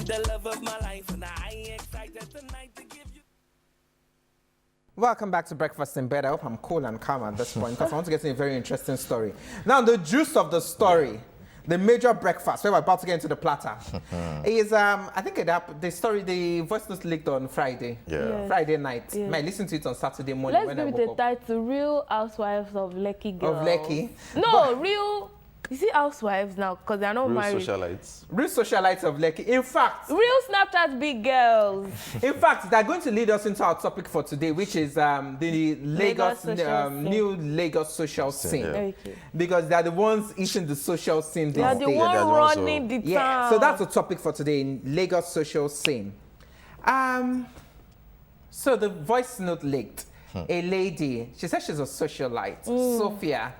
the love of my life, and I ain't excited tonight to give you. Welcome back to Breakfast in Bed. I hope I'm cool and calm at this point because I want to get into a very interesting story. Now, the juice of the story, the major breakfast, where we're about to get into the platter, is, I think the voice note leaked on Friday. Yeah. Friday night. Yeah. I listened to it on Saturday morning Let's when I give it a woke up. title: Real Housewives of Lekki Girls. Of Lekki. No, real. You see housewives now because they're not Real married. socialites. Real socialites of Lekki. In fact, Real Snapchat big girls. they're going to lead us into our topic for today, which is the Lagos social scene. new Lagos social scene. Yeah. Okay. Because they're the ones eating the social scene They are these the days. one they're the ones who- running the town. Yeah, so that's the topic for today in Lagos social scene. So the voice note leaked. A lady, she said she's a socialite, Sophia.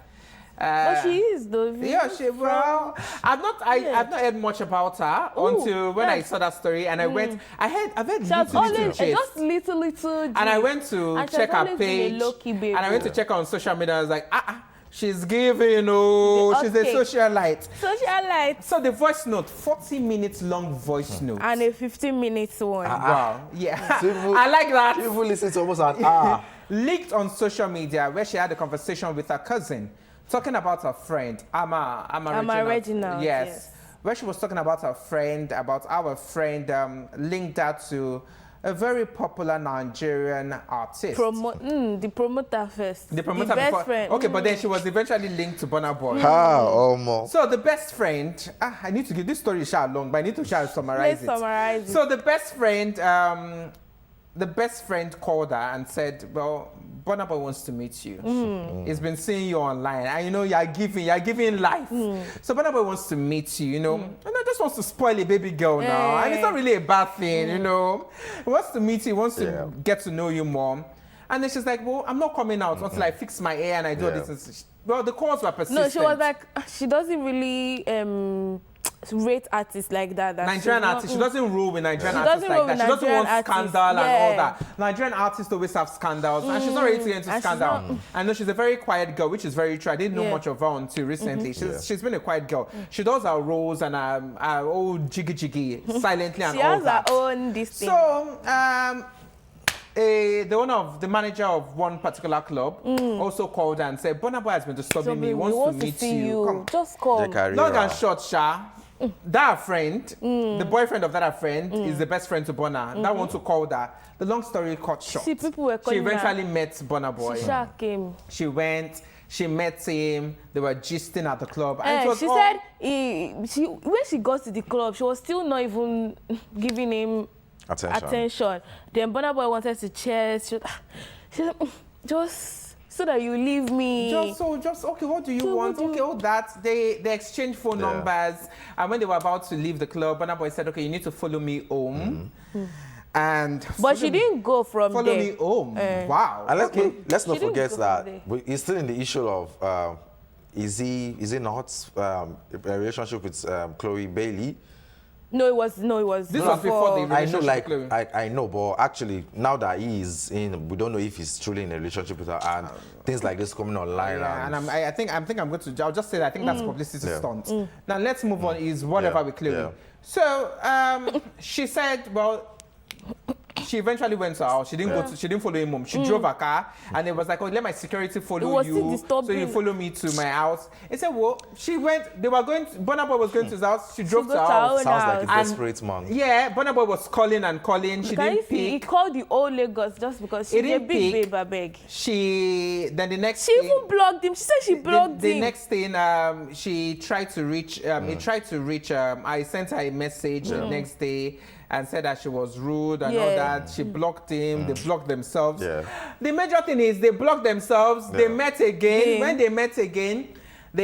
But she is though. Yeah, I've not heard much about her until when I saw that story and I've heard She has little always gist. just little. And I went to And she check has her always been a page, low-key baby. and I went to check her on social media. I was like, she's giving, she's a Okay. socialite. Socialite. So the voice note, 40 minutes long voice note. And a 15 minutes one. Wow, yeah, People- I like that. People listen to almost an hour. Leaked on social media where she had a conversation with her cousin, talking about her friend, Ama Reginald, yes. Where she was talking about her friend, about our friend linked that to a very popular Nigerian artist. The promoter first. The promoter The best before. friend. Okay, but then she was eventually linked to Burna Boy. How almost? So the best friend, I need to give this story short long, but I need to try to summarize Let's it. summarize it. So the best friend called her and said, well, Burna Boy wants to meet you. He's been seeing you online, and you know you're giving life. So Burna Boy wants to meet you, and I just wants to spoil a baby girl now, and it's not really a bad thing, He wants to meet you, he wants to get to know you more. And then she's like, well, I'm not coming out until I fix my hair and I do all this. Well, the calls were persistent. No, she was like, she doesn't really rate artists like that. Nigerian artists, she doesn't rule with Nigerian She artists doesn't like rule that. with She doesn't want Nigerian artists, scandal and all yeah. that. Nigerian artists always have scandals, and she's not ready to get into And she's scandal. not- I know she's a very quiet girl, which is very true. I didn't know Yeah. much of her until recently. She's been a quiet girl. She does her roles and her old jiggy silently and She all has her that. own this thing. So, the manager of one particular club also called her and said, Burna Boy has been disturbing me. He wants to meet see you. Come. Just come. The career. Long and short, Sha, that friend, the boyfriend of that friend, is the best friend to Burna. That one to call that. The long story cut short. See, people were She calling her. eventually met Burna Boy. She sha came. She went, she met him, they were gisting at the club. And it was She all- said when she got to the club, she was still not even giving him attention. Then Burna Boy wanted to cheers. She said, just so that you leave me. Just okay, what do you So want? what do Okay, you- all that. They exchanged phone numbers. And when they were about to leave the club, Burna Boy said, okay, you need to follow me home. And But she didn't go from follow there. me home. Wow. And let's not She didn't forget go that from he's still in the issue of is he not a relationship with Chloe Bailey? No, it was This was before the I know, relationship with Chloe. I know, but actually now that he is in, we don't know if he's truly in a relationship with her, and things like this coming online. Yeah, and I think I'm going to. I'll just say that I think that's publicity stunt. Now let's move on. Is whatever Yeah, with Chloe. yeah. So she said, well, she eventually went to her house. She didn't go to. She didn't follow him home. She drove her car, and it was like, oh, let my security follow was still you, so disturbing. you follow me to my house. He said, well, she went. They were going. Burna Boy was going to his house. She drove go to her to her house. own Sounds like a And- desperate man. Yeah, Burna Boy was calling and calling. She Can you didn't see? He pick. called the old Lagos just because she's a didn't big pick. babe, I beg. Then the next. She thing- even blocked him. She said she blocked the him. next thing, she tried to reach. He tried to reach. I sent her a message the next day and said that she was rude and all Yeah. that. She blocked him. They blocked themselves. Yeah. The major thing is they blocked themselves. They Yeah. met again. Yeah. When they met again, she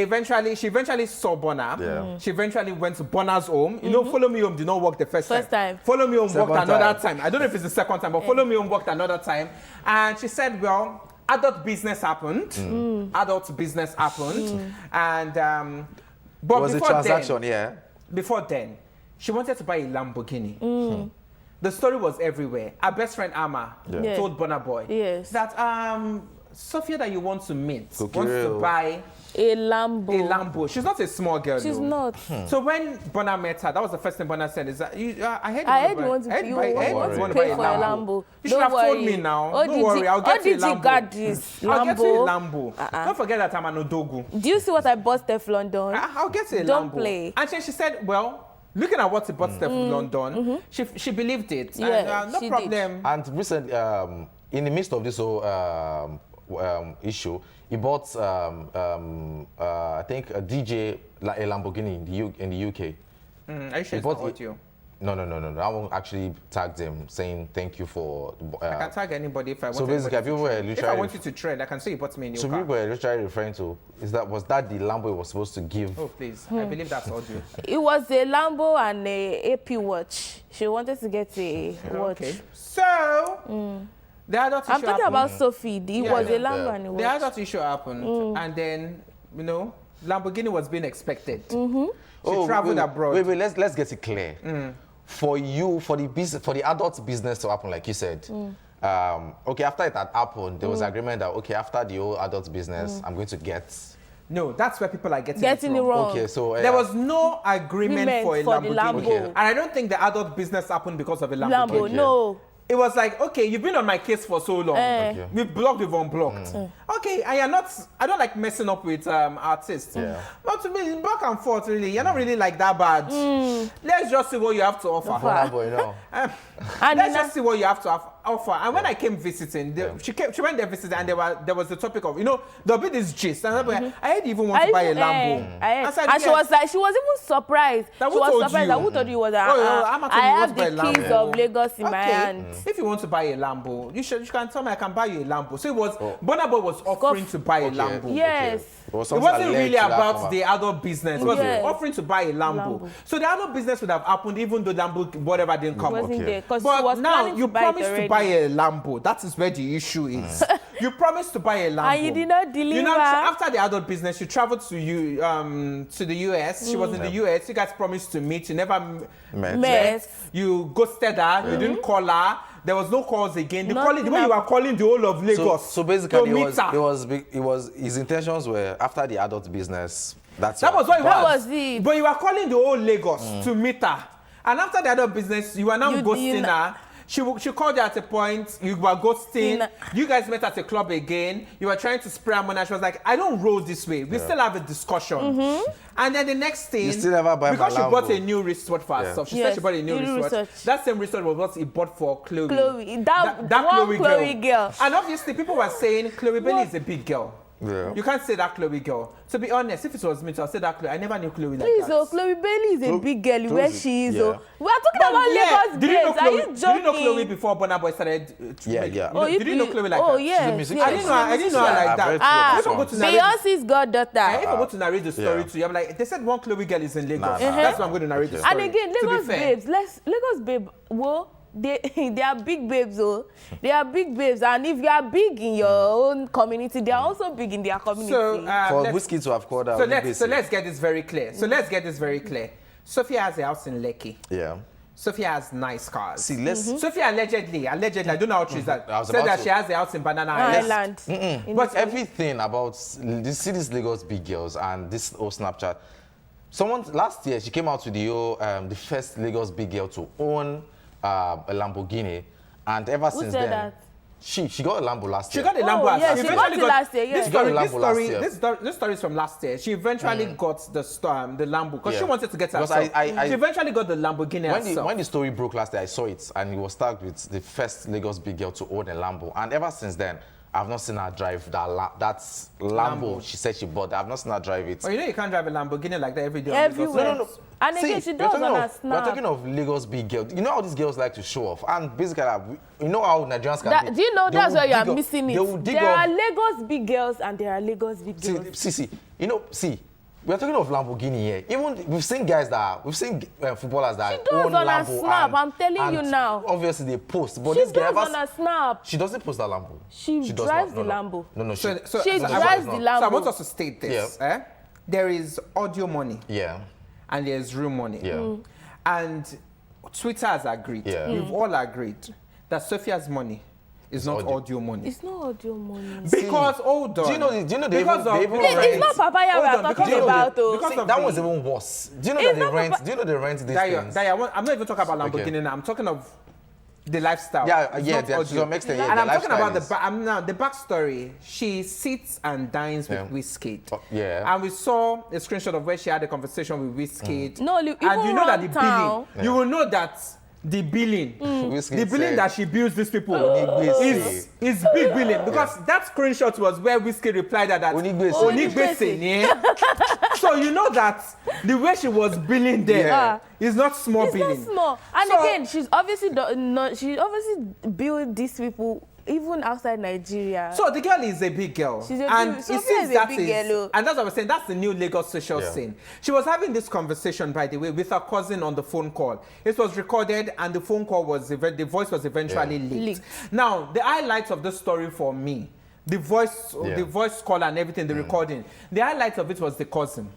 eventually saw Burna. Yeah. She eventually went to Burna's home. You know, Follow Me Home did not work the first time. Follow Me Home Second worked another time. time. I don't know if it's the second time, but Follow Me Home worked another time. And she said, well, adult business happened. Adult business happened. And but It was a before transaction, before then, she wanted to buy a Lamborghini. The story was everywhere. Our best friend Ama Yeah. told Burna Boy Yes. that Sophia that you want to meet Cookie wants to Real. buy A Lambo. A Lambo. She's not a small girl. She's though. not. So when Bona met her, that was the first thing Bona said. Is that I heard you want to pay for a Lambo. You should have told me now. Don't worry, I'll get you a Lambo. Got this Lambo. I'll get you a Lambo. Don't forget that I'm an Odogu. Do you see what I bought Steph London? I'll get you a Lambo. Don't play. And she said, well, looking at what he bought Steph London, she believed it. Yeah, and, no she problem. did. And recently, in the midst of this whole issue, he bought, I think, a DJ, a Lamborghini in the UK. Are you sure it's not audio? No. I won't actually tag them saying thank you for. I can tag anybody if I want. So basically, people were literally. If I want you to trade, I can say you bought me a new so car. people were literally referring to was that the Lambo he was supposed to give? Oh please, I believe that's audio. It was a Lambo and a AP watch. She wanted to get a watch. Okay. So the other issue I'm talking happened. about Sophie. It was a Lambo and a watch. The other issue happened, and then Lamborghini was being expected. She traveled abroad. Wait, let's get it clear. For the adult business to happen, like you said, okay, after it had happened, there was agreement that, okay, after the whole adult business, I'm going to get... No, that's where people are getting it wrong. Okay, so... there was no agreement for a Lamborghini. Lambo. Okay. And I don't think the adult business happened because of a Lamborghini. Lambo, no. It was like, okay, you've been on my case for so long. Okay. We've blocked, we've unblocked. Okay, and you're not, I don't like messing up with artists. Yeah. But to me, back and forth, really, you're not really like that bad. Let's just see what you have to offer. Lambo, you know. Let's just see what you have to offer. And when I came visiting, she went there visiting, and there was the topic of, there'll be this gist. And I had even want to buy a Lambo. And she was like, she was even surprised. That she was told surprised you? that who told you was that I have the keys of Lagos in my hand. If you want to buy a Lambo, you can tell me I can buy you a Lambo. So it was Burna Boy was offering to buy a Lambo. Yes. It wasn't really about the adult business. It was offering to buy a Lambo. So the adult business would have happened even though Lambo whatever didn't come up. But now you promised to buy a Lambo. That is where the issue is. You promised to buy a Lambo. And you did not deliver. After the adult business, you traveled to the US. She was in the US. You guys promised to meet. You never met. You ghosted her. You didn't call her. There was no calls again. The way you were calling the whole of Lagos. So basically, it was his intentions were after the adult business. That was what it was. It. But you were calling the whole Lagos to meet her, and after the adult business, you were now ghosting her. She called you at a point, you were ghosting, you guys met at a club again, you were trying to spray her money. She was like, I don't roll this way. We still have a discussion. And then the next thing, you still never buy because she Lambo. bought a new wristwatch for herself. She said she bought a new wristwatch. That same wristwatch was what he bought for Chloe. That Chloe girl. And obviously people were saying Chloe Bailey is a big girl. Yeah. You can't say that Chloe girl. To be honest, if it was me, I'll say that Chloe. I never knew Chloe like Please, that. Chloe Bailey is a big girl where she is. Yeah. We are talking about Lagos babes. Are you joking? Did you know Chloe before Burna Boy started? Did you know Chloe like that? Oh, yes. I didn't know her like that. Beyonce's goddaughter. If I go to narrate the story to you, I'm like, they said one Chloe girl is in Lagos. That's why I'm going to narrate the story. And again, Lagos babes. Lagos babe, whoa. They are big babes, they are big babes, and if you are big in your own community, they are also big in their community. So for Whiskey to have called out. So let's get this very clear. Sophia has a house in Lekki. Yeah. Sophia has nice cars. See, Sophia allegedly, I don't know how true is that, said that she has a house in Banana Island. But everything about this Lagos big girls and this whole Snapchat. Someone last year she came out with the first Lagos big girl to own a Lamborghini, and ever since then, that? She got a Lambo last year. She got a Lambo last year. She got it last year. This story is from last year. She eventually got the Lambo because she wanted to get herself. She eventually got the Lamborghini herself. When the story broke last year, I saw it, and it was tagged with the first Lagos big girl to own a Lambo, and ever since then, I've not seen her drive that Lambo she said she bought. I've not seen her drive it. Well, you can drive a Lamborghini like that every day. Everywhere. No. And again, she does on her Snap. We're talking of Lagos big girls. You know how these girls like to show off, and basically, you know how Nigerians can be. Do you know that's where you are missing it? There are up. Lagos big girls and there are Lagos big girls. See. We're talking of Lamborghini here. Even we've seen footballers that she does own on Lambo. Her Snap. I'm telling you now. Obviously they post, but she this girl does on her Snap. She doesn't post that Lambo. She drives the Lambo. No. She drives the Lambo. So I want us to state this. Yeah. There is audio money. Yeah. And there's real money. Yeah. And Twitter has agreed. Yeah. We've all agreed that Sophia's money is not audio money. It's not audio money. Because, hold on. Do you know they even Because of they even rent. It's not papaya we are Hold on, talking because of about, the- though. because of that the- was even worse. Do you know It's that they not rent? Do you know they rent these things? I'm not even talking about Lamborghini now. I'm talking of the lifestyle. Yeah, It's yeah, not to audio. some extent, yeah, And the I'm talking lifestyle about is- the backstory. She sits and dines with Wizkid. Yeah. And we saw a screenshot of where she had a conversation with Wizkid. No, and even you know that the Runtown. billing, you will know that the billing, Wizkid the billing said- that she bills these people Onigbese. is big billing, because that screenshot was where Wizkid replied that Onigbese. Onigbese, yeah. So you know that the way she was billing there Yeah. is not small It's billing. not small. And So- again, she obviously built these people even outside Nigeria. So the girl is a big girl. She's a and big- it Sophia seems is a that big is, girl. and that's what I was saying, that's the new Lagos social scene. She was having this conversation, by the way, with her cousin on the phone call. It was recorded and the phone call was, the voice was eventually leaked. Now, the highlights of the story for me, the voice call and everything, the recording, the highlight of it was the cousin.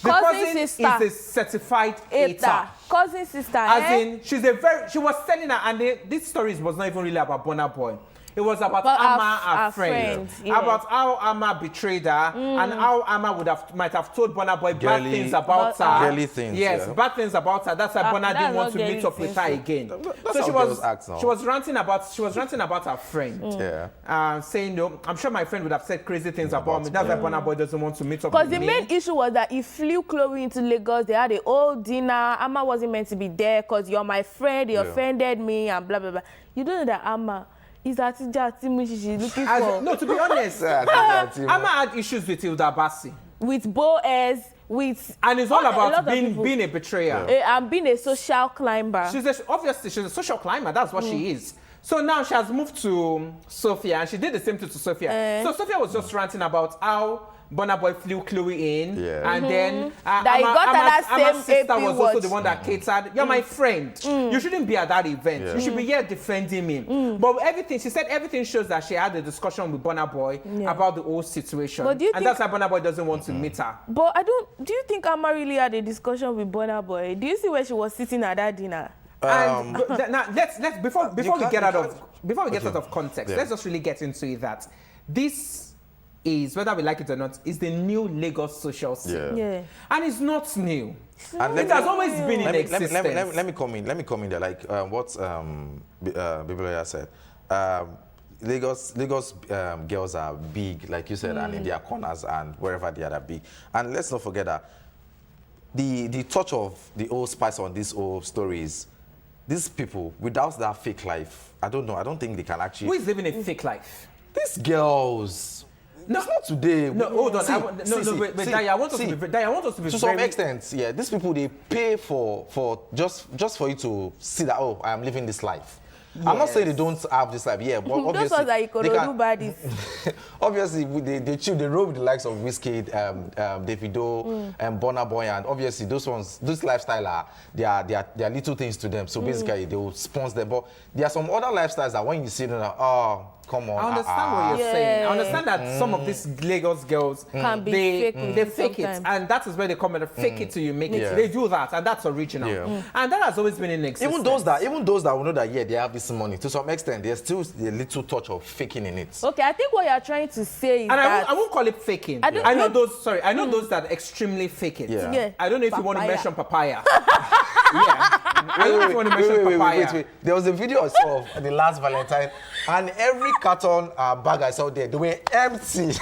The Cousin sister. is a certified hater. Cousin sister. As in, she was telling her, and this story was not even really about Burna Boy. It was about But Amma, our her friend. friend, yeah. About how Amma betrayed her and how Amma might have told Burna Boy bad Girly- things about But, her. girly things, Yes, yeah. bad things about her. That's why Burna that's didn't want not to girly meet up with things, her though. again. That's So how girls act now. she was ranting about her friend. Yeah. Saying, no, I'm sure my friend would have said crazy things about me. That's why Burna Boy doesn't want to meet up with Because me. the main issue was that he flew Chloe into Lagos. They had a whole dinner. Amma wasn't meant to be there because you're my friend. You offended me and blah, blah, blah. You don't know that Amma is Atija Timushi she's looking for. No, to be honest, Yeah, Amma had issues with Hilda Bassi. With Boaz, with... And it's all a lot about of being people. a betrayer. And being a social climber. Obviously, she's a social climber. That's what she is. So now she has moved to Sophia, and she did the same thing to Sophia. So Sophia was just ranting about how Burna Boy flew Chloe in, and then That he got that Amma's same sister AP was also watch. the one that catered. You're my friend. You shouldn't be at that event. You should be here defending me. But she said everything shows that she had a discussion with Burna Boy about the whole situation. But do you and think- that's why Burna Boy doesn't want to meet her. But do you think Amma really had a discussion with Burna Boy? Do you see where she was sitting at that dinner? And now let's before we can't- get you out can't- of context, Yeah. let's just really get into it that this is, whether we like it or not, is the new Lagos social scene. Yeah. And it's not new. And It has always been in existence. Let me come in there. Like what Biblioya said. Lagos girls are big, like you said, and in their corners and wherever they are big. And let's not forget that the touch of the old spice on these old stories, these people, without that fake life, I don't know. I don't think they can actually. Who is living a fake life? These girls. No. It's not today. No, hold on. See, Wait, Daya, I want us to be to some very... extent, yeah, these people, they pay for just for you to see that, oh, I am living this life. I'm not saying they don't have this life, yeah, but Those obviously ones that you they could do baddies. obviously they roll with the likes of Wizkid, Davido, and Burna Boy, and obviously those lifestyle are they are little things to them. So basically they will sponsor them. But there are some other lifestyles that when you see them, oh, come on. I understand what you're saying. I understand that some of these Lagos girls Can be they fake fake it, sometimes. and that is where they come and fake it till you make it. Yeah. They do that, and that's original. Yeah. And that has always been in existence. Even those that will know that, yeah, they have this money, to some extent, there's still a little touch of faking in it. Okay, I think what you're trying to say is And that... I won't call it faking. I don't I know think- those. Sorry, I know those that extremely fake it. Yeah. Yeah. I don't know if you want to Papaya. mention papaya. I don't know if you want to mention papaya. Wait. There was a video I saw of the last Valentine, and every carton bag I saw there, they were empty.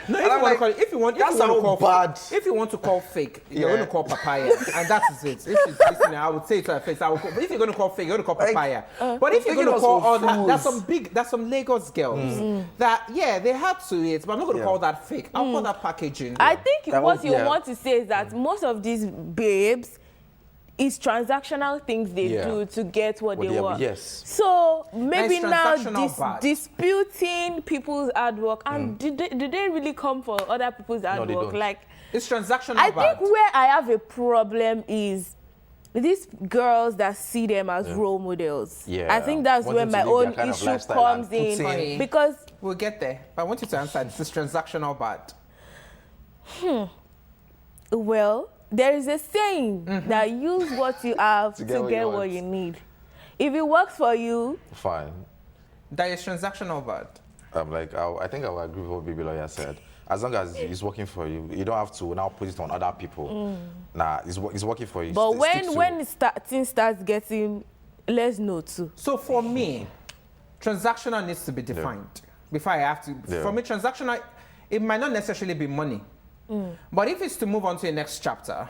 No, And I'm like, if you want that's to how call bad. if you want to call fake, you're Yeah. going to call papaya, and that is it. If she's listening, I would say it to her face. If you're going to call fake, you're going to call papaya. But if you're going to taking us call for all that, fools. there's some Lagos girls that they had to it, but I'm not going to call that fake. I'll call that packaging. I think That what was- you yeah. want to say is that most of these babes is transactional things they Yeah. do to get what they want. Yes. So maybe Nice now transactional bad. disputing people's artwork and did they really come for other people's artwork? they don't. Like It's transactional I bad. think where I have a problem is these girls that see them as role models. Yeah. I think that's Wanting where to my live their own kind of issue lifestyle comes and in. putting- Because We'll get there. But I want you to answer this is transactional bad. well, there is a saying that use what you have to get what you need. If it works for you, Fine. That is transactional bad. I think I will agree with what Baby Lawyer said. As long as it's working for you, you don't have to now put it on other people. Nah, it's working for you. But Stick to when things starts getting less no too. So for me, transactional needs to be defined before I have to. Yeah. For me, transactional, it might not necessarily be money. But if it's to move on to the next chapter,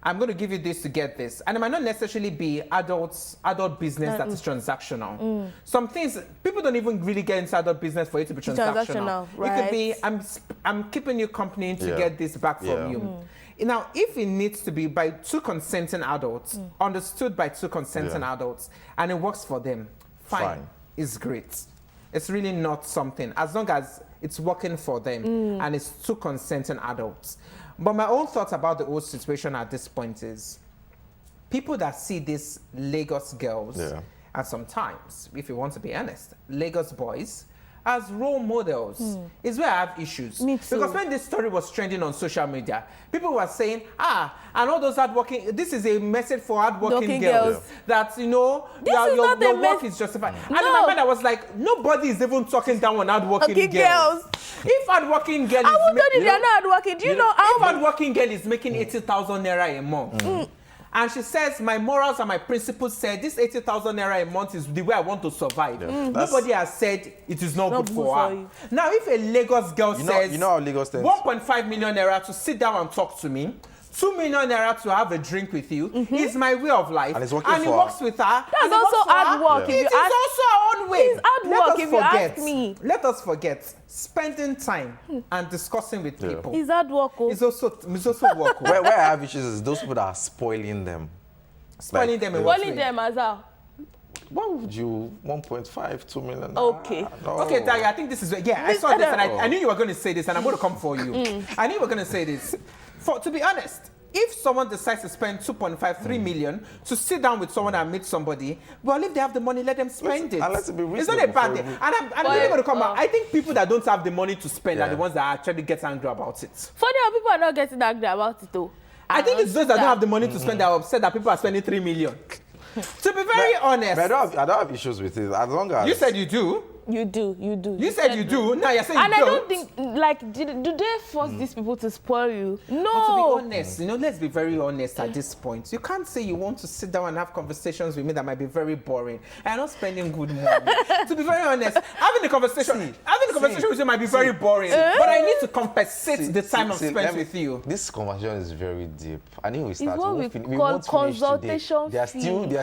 I'm going to give you this to get this. And it might not necessarily be adult business that is transactional. Some things, people don't even really get into adult business for it to be transactional. Right. It could be, I'm keeping you company to get this back from you. Now, if it needs to be by two consenting adults, understood by two consenting adults, and it works for them, fine. It's great. It's really not something, as long as it's working for them and it's two consenting adults. But my own thoughts about the whole situation at this point is people that see these Lagos girls, and sometimes, if you want to be honest, Lagos boys, as role models is where I have issues. Me too. Because when this story was trending on social media, people were saying, and all those hardworking, this is a message for hardworking girls. That, you know, your work is justified. And in my mind, I was like, nobody is even talking down on hardworking girls. If hardworking girl I will tell you, they're not hardworking. Do you know how? If hardworking girl is making 80,000 naira a month, and she says, my morals and my principles said this 80,000 naira a month is the way I want to survive. Nobody has said it is not good for her. Now, if a Lagos girl says, you know how Lagos stands? 1.5 million naira to sit down and talk to me, 2 million naira to have a drink with you, is my way of life. And it's working and for it her. works with her. That's also hard work. It is also our own way. It's hard work if you ask me. Let us forget spending time and discussing with people. It's hard work. It's also work. where I have issues is those people that are spoiling them. Spoiling them in what Spoiling way? them as well. Why would you 1.5, 2 million? Okay. No. Okay, Tari, I think this is... Yeah, I saw this and I knew you were going to say this and I'm going to come for you. I knew you were going to say this. To be honest, if someone decides to spend 2.5, 3 million to sit down with someone and meet somebody, well, if they have the money, let them spend it. And let's be It's not a bad thing. And I'm really going to come out. I think people that don't have the money to spend are the ones that actually get angry about it. Funny how people are not getting angry about it though. I think it's those that don't have the money to spend that are upset that people are spending 3 million. To be very honest. But I don't have issues with it. As long as... You said you do. You do. You said you do. Now you're saying and you don't. I don't think, like, do they force these people to spoil you? No. But to be honest, let's be very honest at this point. You can't say you want to sit down and have conversations with me that might be very boring. I'm not spending good money. To be very honest, having a conversation with you might be very boring. But I need to compensate the time I've spent with you. This conversation is very deep. I think we start. It's what we call consultation fee. There are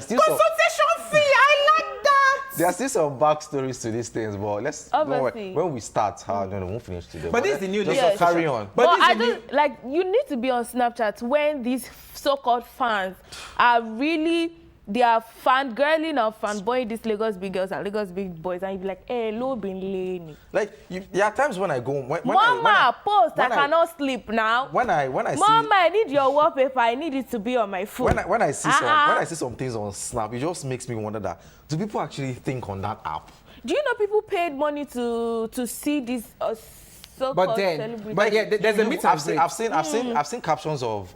still Consultation fee. I like that. There are still some backstories to these things, but don't worry. When we start, we won't finish today. But this is the new just carry on. But I don't like. You need to be on Snapchat when these so-called fans are really. They are fangirling or fanboying these Lagos big girls and Lagos big boys, and you be like, "Hey, low been laying." Like there are times when I go Mama, I cannot sleep now. When I Mama, I need your wallpaper. I need it to be on my phone. When I see some things on Snap, it just makes me wonder that do people actually think on that app? Do you know people paid money to see these so-called celebrities? But yeah, there's a meet and greet. I've seen captions of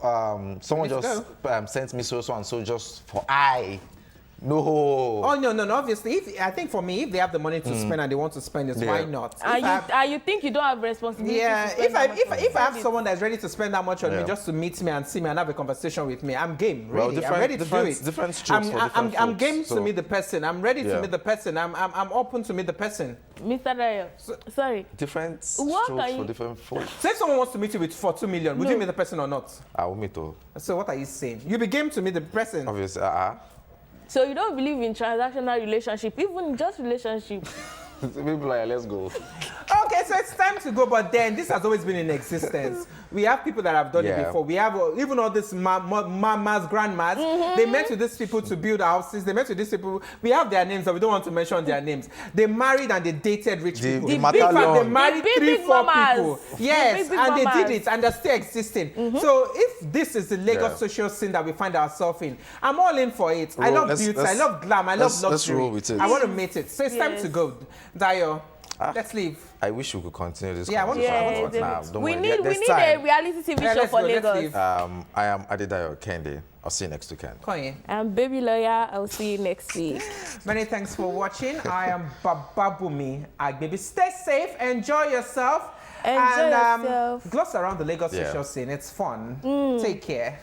someone just sent me so and so just for No. Oh no. Obviously, I think for me, if they have the money to spend and they want to spend it, why not? And you think you don't have responsibility? Yeah. If I have someone that's ready to spend that much on me just to meet me and see me and have a conversation with me, I'm game. Really, I'm ready to do it. Different strokes for different I'm game folks, to meet the person. I'm ready to meet the person. I'm open to meet the person. Mr. Dayo, sorry. Different strokes for different folks. So if someone wants to meet you for 2 million, would you meet the person or not? I will meet her. So what are you saying? You be game to meet the person. Obviously, So you don't believe in transactional relationship, even just relationship? People like, let's go. Okay, so it's time to go, but then this has always been in existence. We have people that have done it before. We have even all these mamas, grandmas. They met with these people to build houses. They met with these people. We have their names, but we don't want to mention their names. They married and they dated rich people. In fact, they married 3-4 people. Yes, and they did it, and they're still existing. So if this is the Lagos social scene that we find ourselves in, I'm all in for it. I love beauty, I love glam, I love luxury. Let's roll with it. I want to meet it. So it's time to go. Dayo, let's leave. I wish we could continue this. Yeah, I want to we need a reality TV show for Lagos. I am Adedayo Kende. I'll see you next weekend. Koye. I'm Baby Lawyer. I'll see you next week. Many thanks for watching. I am Bababumi Agbebi. Stay safe, enjoy yourself. Enjoy yourself. Gloss around the Lagos Yeah. social scene. It's fun. Take care.